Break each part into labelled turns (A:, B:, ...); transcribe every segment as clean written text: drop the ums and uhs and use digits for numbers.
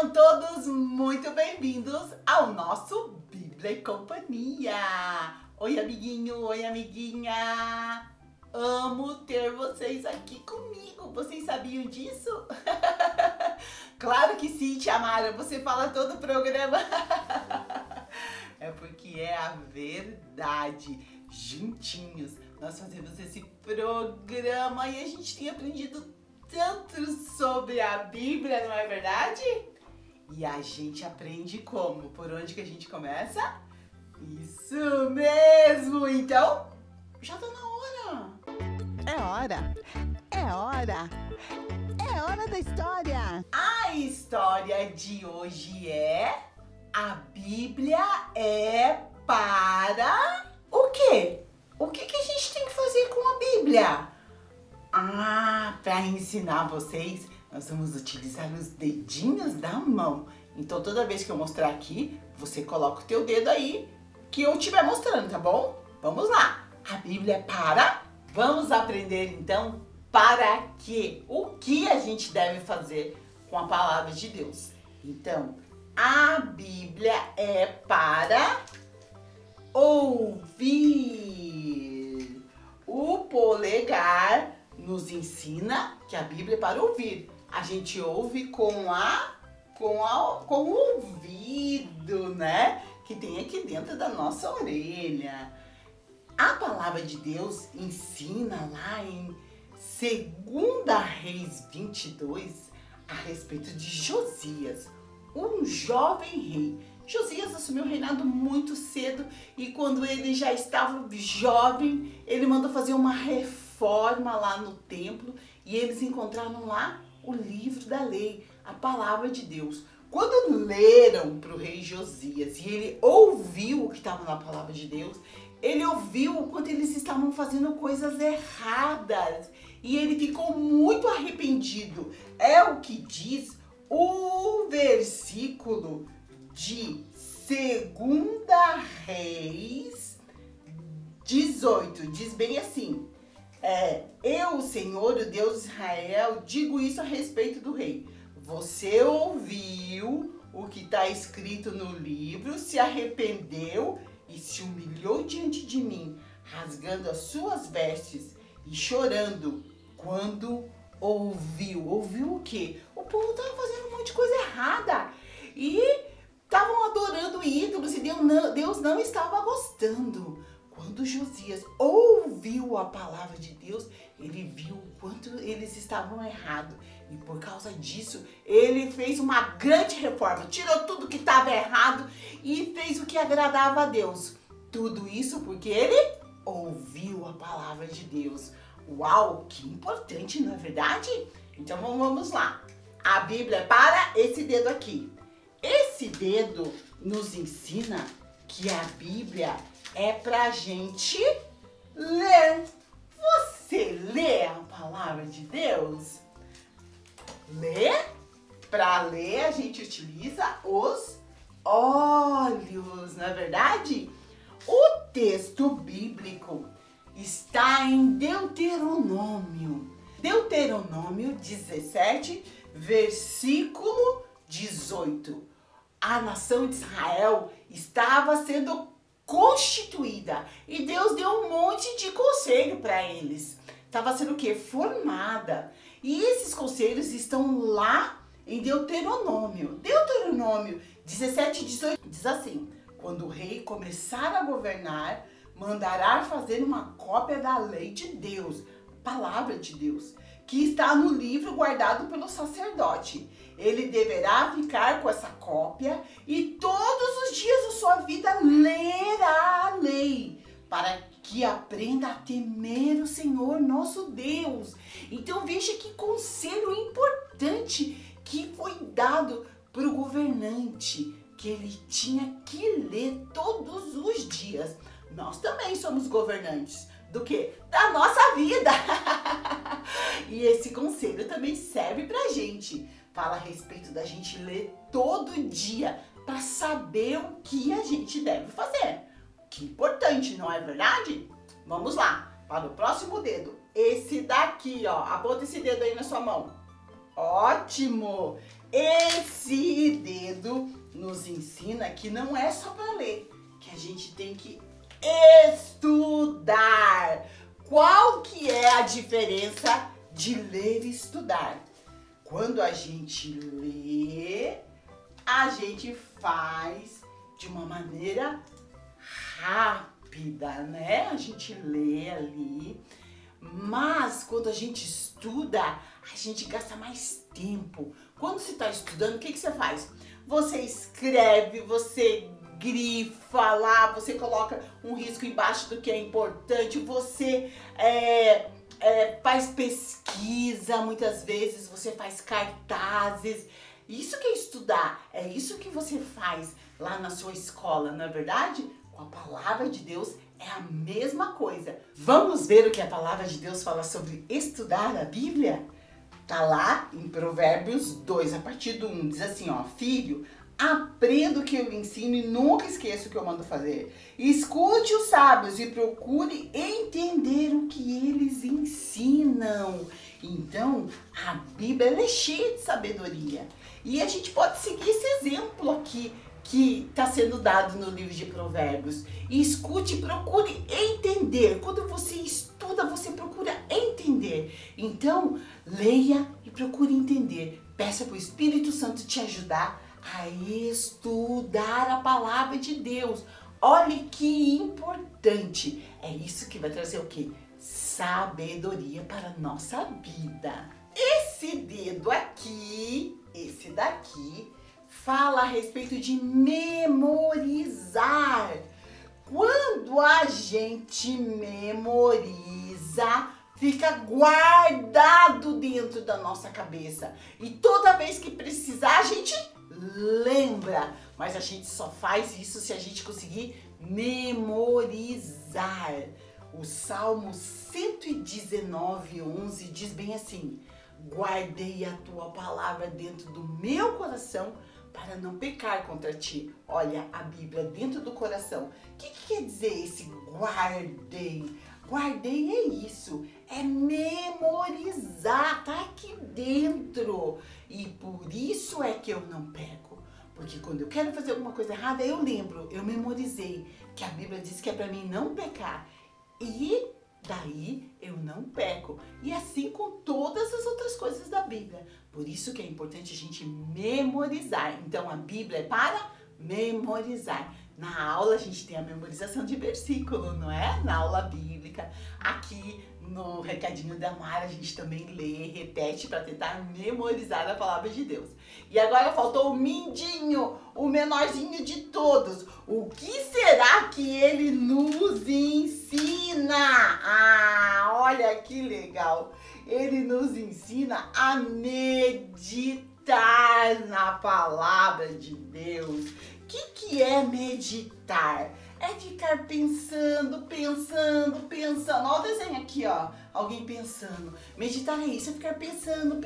A: Sejam todos muito bem-vindos ao nosso Bíblia e Companhia. Oi, amiguinho, oi, amiguinha. Amo ter vocês aqui comigo. Vocês sabiam disso? Claro que sim, tia Mara. Você fala todo o programa. É porque é a verdade. Juntinhos, nós fazemos esse programa e a gente tem aprendido tanto sobre a Bíblia, não é verdade? E a gente aprende como? Por onde que a gente começa? Isso mesmo! Então, já tá na hora!
B: É hora! É hora! É hora da história!
A: A história de hoje é: a Bíblia é para o quê? O que a gente tem que fazer com a Bíblia? Para ensinar vocês, nós vamos utilizar os dedinhos da mão. Então, toda vez que eu mostrar aqui, você coloca o teu dedo aí que eu estiver mostrando, tá bom? Vamos lá! A Bíblia é para... Vamos aprender, então, para quê? O que a gente deve fazer com a palavra de Deus. Então, a Bíblia é para ouvir. O polegar nos ensina que a Bíblia é para ouvir. A gente ouve com o ouvido, né? Que tem aqui dentro da nossa orelha. A palavra de Deus ensina lá em 2 Reis 22 a respeito de Josias, um jovem rei. Josias assumiu o reinado muito cedo e quando ele já estava jovem, ele mandou fazer uma reforma lá no templo e eles encontraram lá o livro da lei, a palavra de Deus. Quando leram para o rei Josias e ele ouviu o que estava na palavra de Deus, ele ouviu o quanto eles estavam fazendo coisas erradas e ele ficou muito arrependido. É o que diz o versículo de 2 Reis 18. Diz bem assim: eu, Senhor, o Deus de Israel, digo isso a respeito do rei. Você ouviu o que está escrito no livro, se arrependeu e se humilhou diante de mim, rasgando as suas vestes e chorando quando ouviu. Ouviu o quê? O povo estava fazendo um monte de coisa errada e estavam adorando ídolos e Deus não estava gostando. Quando Josias ouviu a palavra de Deus, ele viu o quanto eles estavam errados. E por causa disso, ele fez uma grande reforma. Tirou tudo que estava errado e fez o que agradava a Deus. Tudo isso porque ele ouviu a palavra de Deus. Uau, que importante, não é verdade? Então vamos lá. A Bíblia é para esse dedo aqui. Esse dedo nos ensina que a Bíblia é pra gente ler. Você lê a palavra de Deus? Ler? Para ler a gente utiliza os olhos, não é verdade? O texto bíblico está em Deuteronômio. Deuteronômio 17, versículo 18. A nação de Israel estava sendo constituída e Deus deu um monte de conselho para eles. Estava sendo o quê? Formada. E esses conselhos estão lá em Deuteronômio. Deuteronômio 17, 18 diz assim: quando o rei começar a governar, mandará fazer uma cópia da lei de Deus, palavra de Deus, que está no livro guardado pelo sacerdote. Ele deverá ficar com essa cópia e todos os dias da sua vida lerá a lei, para que aprenda a temer o Senhor nosso Deus. Então veja que conselho importante que foi dado para o governante, que ele tinha que ler todos os dias. Nós também somos governantes. Do quê? Da nossa vida. E esse conselho também serve pra gente. Fala a respeito da gente ler todo dia para saber o que a gente deve fazer. Que importante, não é verdade? Vamos lá, para o próximo dedo. Esse daqui, ó. Aponta esse dedo aí na sua mão. Ó, Ótimo! Esse dedo nos ensina que não é só para ler, que a gente tem que estudar. Qual que é a diferença de ler e estudar? Quando a gente lê, a gente faz de uma maneira rápida, né? A gente lê ali, mas quando a gente estuda, a gente gasta mais tempo. Quando você está estudando, o que você faz? Você escreve, você grifa lá, você coloca um risco embaixo do que é importante, você faz pesquisa, muitas vezes você faz cartazes. Isso que é estudar, é isso que você faz lá na sua escola, não é verdade? Com a palavra de Deus é a mesma coisa. Vamos ver o que a palavra de Deus fala sobre estudar a Bíblia? Tá lá em Provérbios 2, a partir do 1, diz assim, ó: filho, aprenda o que eu lhe ensino e nunca esqueça o que eu mando fazer. Escute os sábios e procure entender o que eles ensinam. Então, a Bíblia ela é cheia de sabedoria. E a gente pode seguir esse exemplo aqui que está sendo dado no livro de Provérbios. Escute e procure entender. Quando você estuda, você procura entender. Então, leia e procure entender. Peça para o Espírito Santo te ajudar a estudar a palavra de Deus. Olha que importante. É isso que vai trazer o quê? Sabedoria para a nossa vida. Esse dedo aqui, esse daqui, fala a respeito de memorizar. Quando a gente memoriza, fica guardado dentro da nossa cabeça. E toda vez que precisar, a gente lembra. Mas a gente só faz isso se a gente conseguir memorizar. O Salmo 119:11 diz bem assim: guardei a tua palavra dentro do meu coração para não pecar contra ti. Olha a Bíblia dentro do coração. O que quer dizer esse guardei? Guardei é isso, é memorizar, tá aqui dentro. E por isso é que eu não peco. Porque quando eu quero fazer alguma coisa errada, eu lembro, eu memorizei que a Bíblia diz que é para mim não pecar. E daí eu não peco. E assim com todas as outras coisas da Bíblia. Por isso que é importante a gente memorizar. Então a Bíblia é para memorizar. Na aula a gente tem a memorização de versículo, não é? Na aula bíblica. Aqui no recadinho da Mara a gente também lê, repete para tentar memorizar a palavra de Deus. E agora faltou o Mindinho, o menorzinho de todos. O que será que ele nos ensina? Ah, olha que legal. Ele nos ensina a meditar na palavra de Deus. O que é meditar? É ficar pensando. Olha o desenho aqui, ó. Alguém pensando. Meditar é isso, é ficar pensando.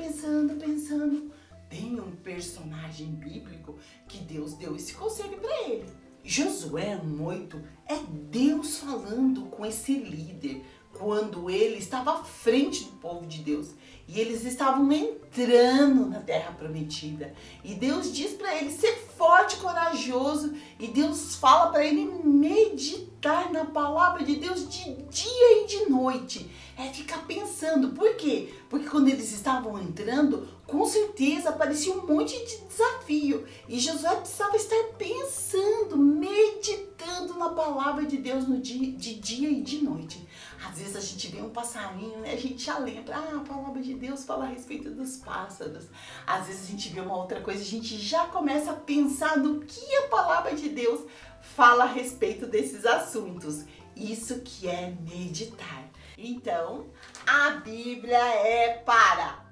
A: Tem um personagem bíblico que Deus deu esse conselho para ele. Josué 1:8 é Deus falando com esse líder quando ele estava à frente do povo de Deus e eles estavam entrando na terra prometida. E Deus diz para ele ser forte e corajoso, e Deus fala para ele meditar na palavra de Deus de dia e de noite. É ficar pensando. Por quê? Porque quando eles estavam entrando, com certeza aparecia um monte de desafio. E Josué precisava estar pensando, meditando na palavra de Deus de dia e de noite. Às vezes a gente vê um passarinho, né? A gente já lembra, a palavra de Deus fala a respeito dos pássaros. Às vezes a gente vê uma outra coisa, a gente já começa a pensar no que a palavra de Deus fala a respeito desses assuntos. Isso que é meditar. Então, a Bíblia é para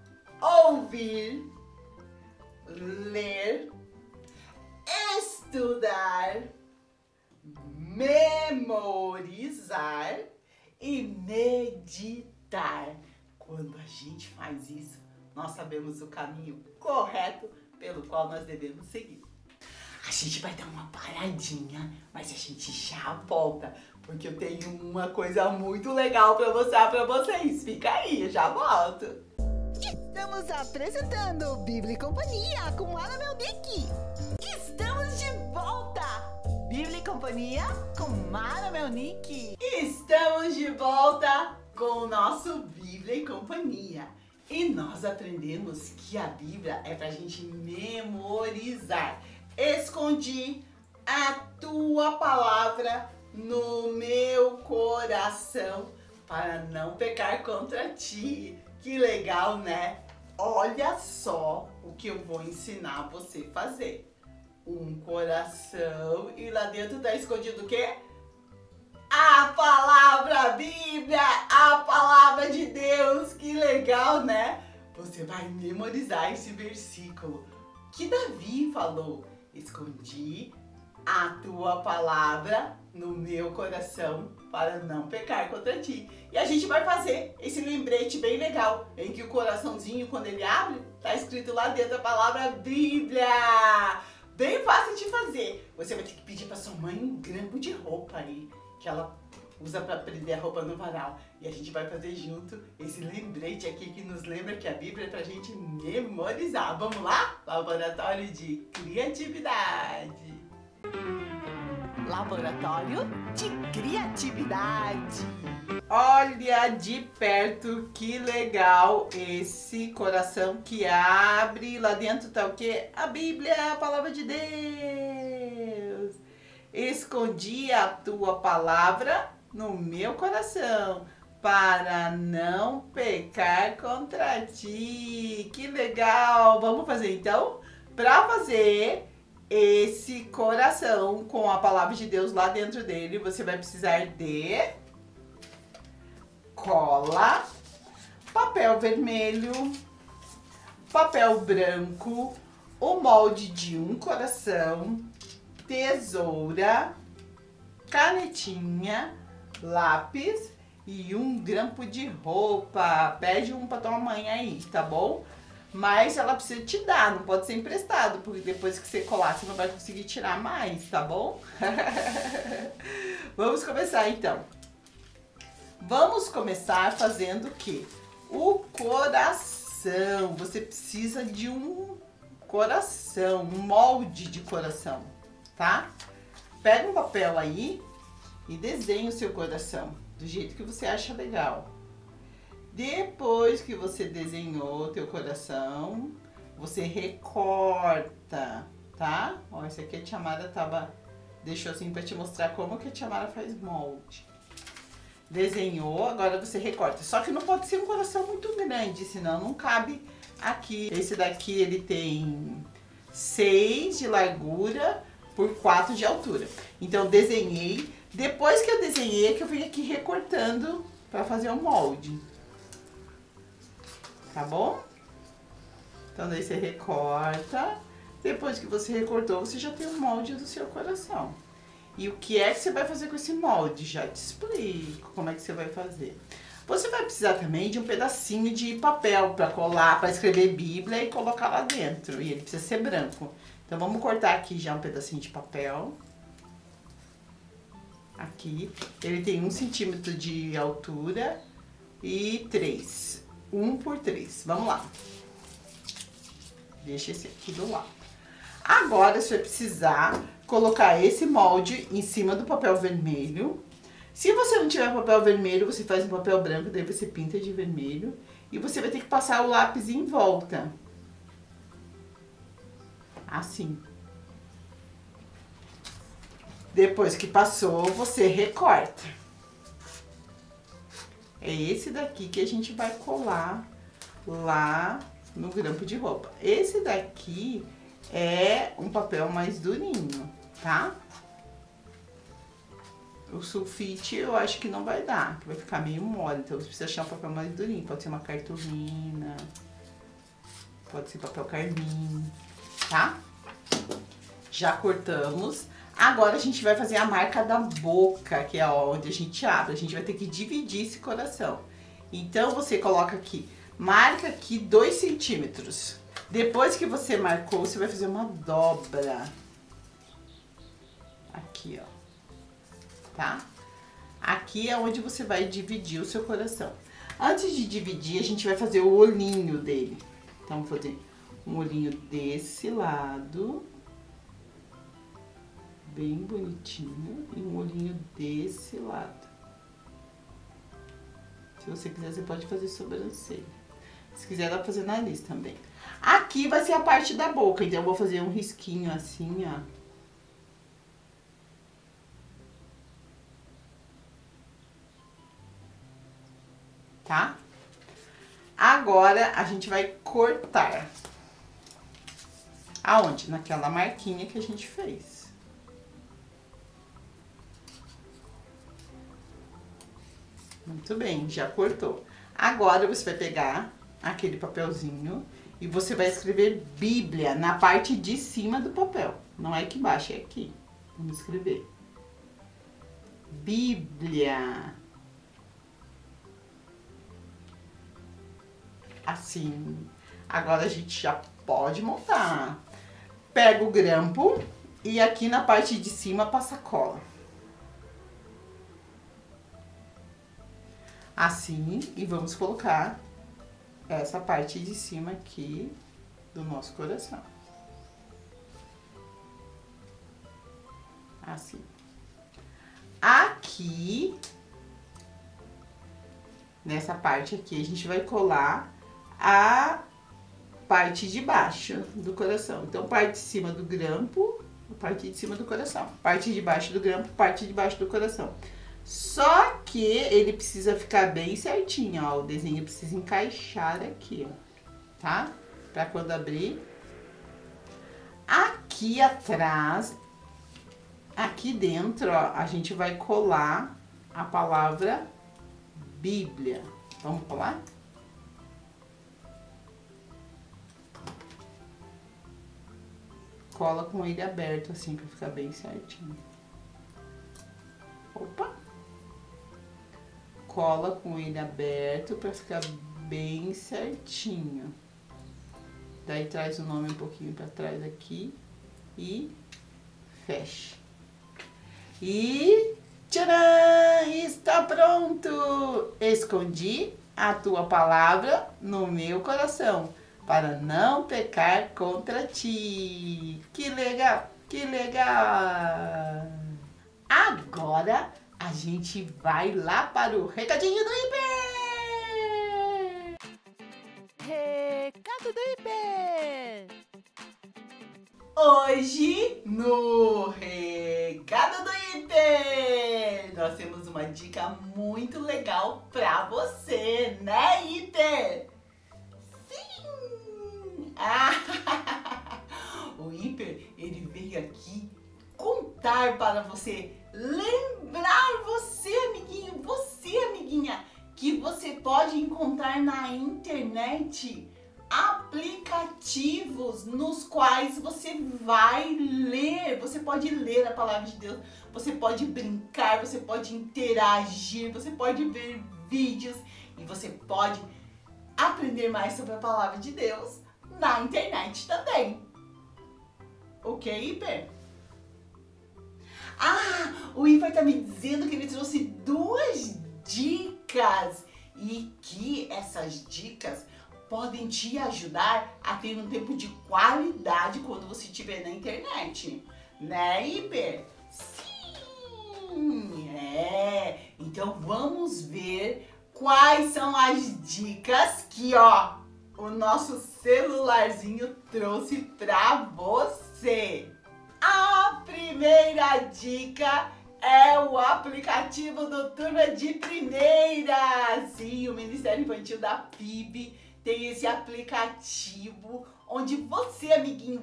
A: ouvir, ler, estudar, memorizar e meditar. Quando a gente faz isso, nós sabemos o caminho correto pelo qual nós devemos seguir. A gente vai dar uma paradinha, mas a gente já volta, porque eu tenho uma coisa muito legal para mostrar para vocês. Fica aí, eu já volto.
B: Estamos apresentando Bíblia e Companhia com Mara Melnick. Estamos de volta! Bíblia e Companhia com Mara Melnick.
A: Estamos de volta com o nosso Bíblia e Companhia. E nós aprendemos que a Bíblia é pra gente memorizar. Escondi a tua palavra no meu coração para não pecar contra ti. Que legal, né? Olha só o que eu vou ensinar você a fazer. Um coração e lá dentro tá escondido o quê? A palavra Bíblia, a palavra de Deus. Que legal, né? Você vai memorizar esse versículo que Davi falou. Escondi a tua palavra no meu coração para não pecar contra ti. E a gente vai fazer esse lembrete bem legal, em que o coraçãozinho, quando ele abre, tá escrito lá dentro a palavra Bíblia. Bem fácil de fazer. Você vai ter que pedir para sua mãe um grampo de roupa aí, que ela usa para prender a roupa no varal. E a gente vai fazer junto esse lembrete aqui que nos lembra que a Bíblia é pra gente memorizar. Vamos lá? Laboratório de Criatividade.
B: Laboratório de Criatividade.
A: Olha de perto que legal esse coração que abre. Lá dentro tá o quê? A Bíblia, a palavra de Deus. Escondi a tua palavra no meu coração para não pecar contra ti. Que legal! Vamos fazer então? Para fazer esse coração com a palavra de Deus lá dentro dele, você vai precisar de cola, papel vermelho, papel branco, o molde de um coração, tesoura, canetinha, lápis e um grampo de roupa. Pede um pra tua mãe aí, tá bom? Mas ela precisa te dar, não pode ser emprestado, porque depois que você colar, você não vai conseguir tirar mais, tá bom? Vamos começar então. Vamos começar fazendo o quê? O coração. Você precisa de um coração, um molde de coração, tá? Pega um papel aí e desenha o seu coração, do jeito que você acha legal. Depois que você desenhou o teu coração, você recorta, tá? Ó, esse aqui a tia Mara deixou assim pra te mostrar como que a tia Mara faz molde. Desenhou, agora você recorta. Só que não pode ser um coração muito grande, senão não cabe aqui. Esse daqui ele tem 6 de largura por 4 de altura. Então desenhei. Depois que eu desenhei, é que eu vim aqui recortando pra fazer o molde. Tá bom? Então daí você recorta. Depois que você recortou, você já tem o molde do seu coração. E o que é que você vai fazer com esse molde? Já te explico como é que você vai fazer. Você vai precisar também de um pedacinho de papel para colar, para escrever Bíblia e colocar lá dentro. E ele precisa ser branco. Então vamos cortar aqui já um pedacinho de papel. Aqui. Ele tem 1 centímetro de altura e 3. 1 por 3. Vamos lá. Deixa esse aqui do lado. Agora você vai precisar colocar esse molde em cima do papel vermelho. Se você não tiver papel vermelho, você faz um papel branco, daí você pinta de vermelho. E você vai ter que passar o lápis em volta. Assim. Depois que passou, você recorta. É esse daqui que a gente vai colar lá no grampo de roupa. Esse daqui é um papel mais durinho, tá? O sulfite eu acho que não vai dar, que vai ficar meio mole. Então você precisa achar um papel mais durinho. Pode ser uma cartolina, pode ser papel carmim, tá? Já cortamos. Agora a gente vai fazer a marca da boca, que é onde a gente abre. A gente vai ter que dividir esse coração. Então você coloca aqui, marca aqui 2 centímetros. Depois que você marcou, você vai fazer uma dobra. Aqui, ó. Tá? Aqui é onde você vai dividir o seu coração. Antes de dividir, a gente vai fazer o olhinho dele. Então, vou fazer um olhinho desse lado, bem bonitinho, e um olhinho desse lado. Se você quiser, você pode fazer sobrancelha. Se quiser, dá pra fazer nariz também. Aqui vai ser a parte da boca, então eu vou fazer um risquinho assim, ó. Tá? Agora, a gente vai cortar. Aonde? Naquela marquinha que a gente fez. Muito bem, já cortou. Agora, você vai pegar aquele papelzinho e você vai escrever Bíblia na parte de cima do papel. Não é aqui embaixo, é aqui. Vamos escrever. Bíblia. Assim. Agora a gente já pode montar. Pega o grampo e aqui na parte de cima passa cola. Assim, e vamos colocar essa parte de cima aqui do nosso coração. Assim. Aqui, nessa parte aqui, a gente vai colar a parte de baixo do coração. Então, parte de cima do grampo, parte de cima do coração. Parte de baixo do grampo, parte de baixo do coração. Só que ele precisa ficar bem certinho, ó. O desenho precisa encaixar aqui, ó. Tá? Pra quando abrir. Aqui atrás, aqui dentro, ó, a gente vai colar a palavra Bíblia. Vamos colar? Cola com ele aberto, assim, pra ficar bem certinho. Opa! Cola com ele aberto pra ficar bem certinho. Daí traz o nome um pouquinho pra trás aqui e fecha. E tcharam! Está pronto! Escondi a tua palavra no meu coração para não pecar contra ti. Que legal! Que legal! Agora a gente vai lá para o recadinho do Hiper!
B: Recado do Hiper!
A: Hoje, no Recado do Hiper, nós temos uma dica muito legal para você, né, Hiper? Sim! O Hiper, ele veio aqui contar para você, lembrar você, amiguinha, que você pode encontrar na internet aplicativos nos quais você vai ler, você pode ler a palavra de Deus, você pode brincar, você pode interagir, você pode ver vídeos e você pode aprender mais sobre a palavra de Deus na internet também. Ok, Hiper? O Hiper tá me dizendo que ele trouxe 2 dicas e que essas dicas podem te ajudar a ter um tempo de qualidade quando você estiver na internet. Né, Hiper? Sim! Então vamos ver quais são as dicas que, ó, o nosso celularzinho trouxe pra você. A primeira dica é o aplicativo do Turma de Primeira. Sim, o Ministério Infantil da PIB tem esse aplicativo onde você, amiguinha,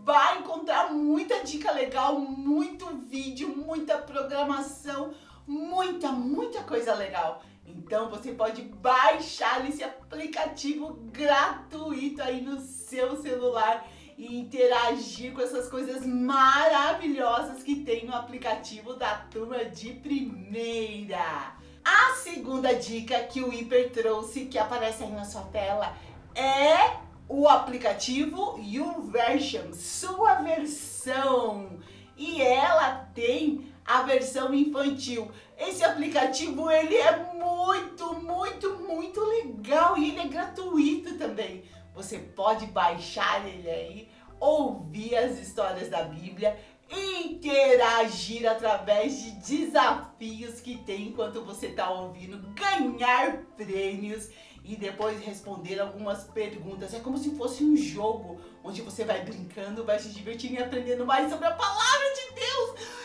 A: vai encontrar muita dica legal, muito vídeo, muita programação, muita coisa legal. Então você pode baixar esse aplicativo gratuito aí no seu celular e interagir com essas coisas maravilhosas que tem no aplicativo da Turma de Primeira. A segunda dica que o Hiper trouxe, que aparece aí na sua tela, é o aplicativo YouVersion, sua versão. E ela tem a versão infantil. Esse aplicativo, ele é muito legal e ele é gratuito também. Você pode baixar ele aí, ouvir as histórias da Bíblia, interagir através de desafios que tem enquanto você está ouvindo, ganhar prêmios e depois responder algumas perguntas. É como se fosse um jogo onde você vai brincando, vai se divertindo e aprendendo mais sobre a palavra de Deus.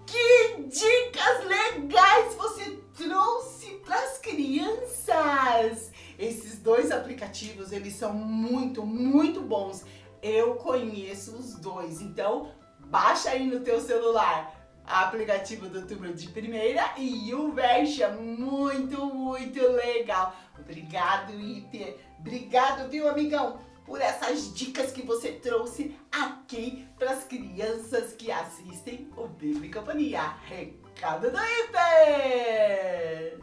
A: Que dicas legais você trouxe para as crianças! Esses dois aplicativos, eles são muito bons. Eu conheço os dois, então baixa aí no teu celular o aplicativo do Turma de Primeira e o Versa, muito legal. Obrigado, Iter. Obrigado, viu, amigão, por essas dicas que você trouxe aqui para as crianças que assistem o Bíblia e Companhia. Recado do Iter!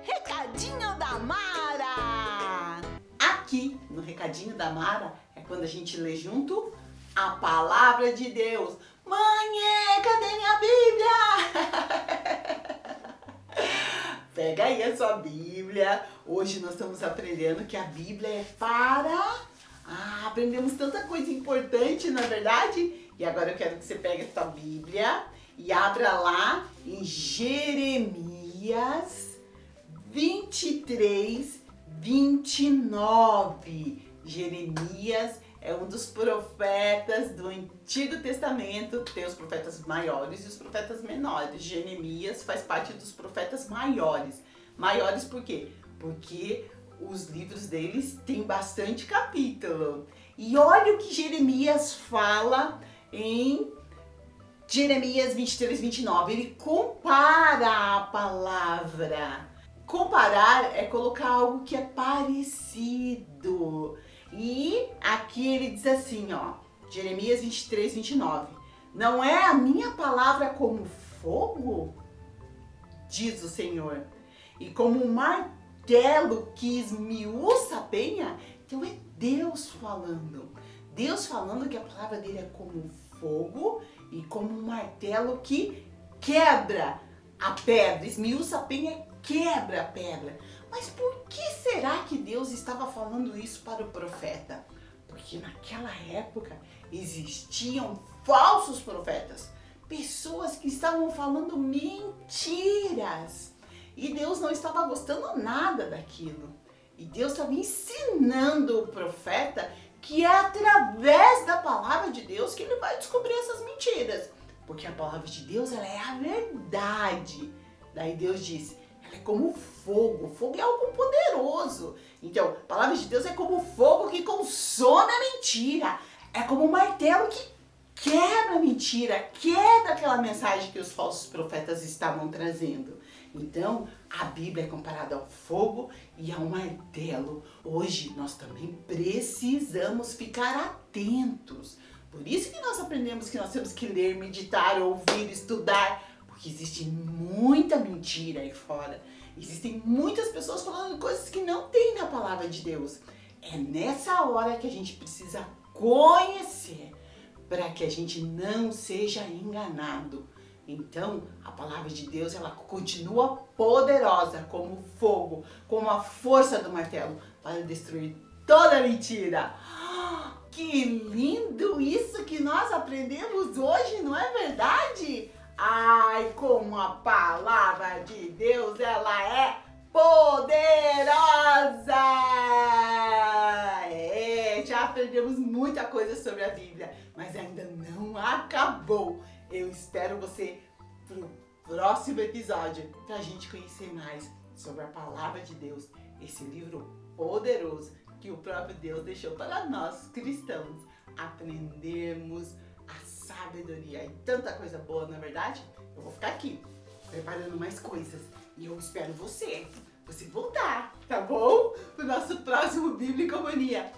B: Recadinho da Mara!
A: Aqui no Recadinho da Mara é quando a gente lê junto a palavra de Deus. Mãe, cadê minha Bíblia? Pega aí a sua Bíblia. Hoje nós estamos aprendendo que a Bíblia é para... aprendemos tanta coisa importante, na verdade. E agora eu quero que você pegue a sua Bíblia e abra lá em Jeremias 23, 29. Jeremias é um dos profetas do Antigo Testamento. Tem os profetas maiores e os profetas menores. Jeremias faz parte dos profetas maiores. Maiores por quê? Porque os livros deles têm bastante capítulo. E olha o que Jeremias fala em Jeremias 23, 29. Ele compara a palavra. Comparar é colocar algo que é parecido. E aqui ele diz assim, ó, Jeremias 23, 29. Não é a minha palavra como fogo? Diz o Senhor. E como um martelo que esmiuça a penha? Então é Deus falando. Deus falando que a palavra dele é como fogo e como um martelo que quebra a pedra. Esmiuça a penha, quebra a pedra. Mas por que será que Deus estava falando isso para o profeta? Porque naquela época existiam falsos profetas, pessoas que estavam falando mentiras. E Deus não estava gostando nada daquilo. E Deus estava ensinando o profeta que é através da palavra de Deus que ele vai descobrir essas mentiras. Porque a palavra de Deus, ela é a verdade. Daí Deus disse, ela é como fogo. Fogo é algo poderoso. Então, a palavra de Deus é como fogo que consome a mentira. É como um martelo que quebra a mentira, quebra aquela mensagem que os falsos profetas estavam trazendo. Então, a Bíblia é comparada ao fogo e ao martelo. Hoje, nós também precisamos ficar atentos. Por isso que nós aprendemos que nós temos que ler, meditar, ouvir, estudar, porque existe muita mentira aí fora. Existem muitas pessoas falando coisas que não tem na palavra de Deus. É nessa hora que a gente precisa conhecer, para que a gente não seja enganado. Então, a palavra de Deus, ela continua poderosa como fogo, como a força do martelo, para destruir toda mentira. Que lindo isso que nós aprendemos hoje, não é verdade? Ai, como a palavra de Deus, ela é poderosa! Já aprendemos muita coisa sobre a Bíblia, mas ainda não acabou. Eu espero você pro próximo episódio para a gente conhecer mais sobre a palavra de Deus, esse livro poderoso que o próprio Deus deixou para nós cristãos aprendermos a sabedoria e tanta coisa boa, não é verdade? Eu vou ficar aqui preparando mais coisas e eu espero você voltar, tá bom? Pro nosso próximo Bíblia e Companhia.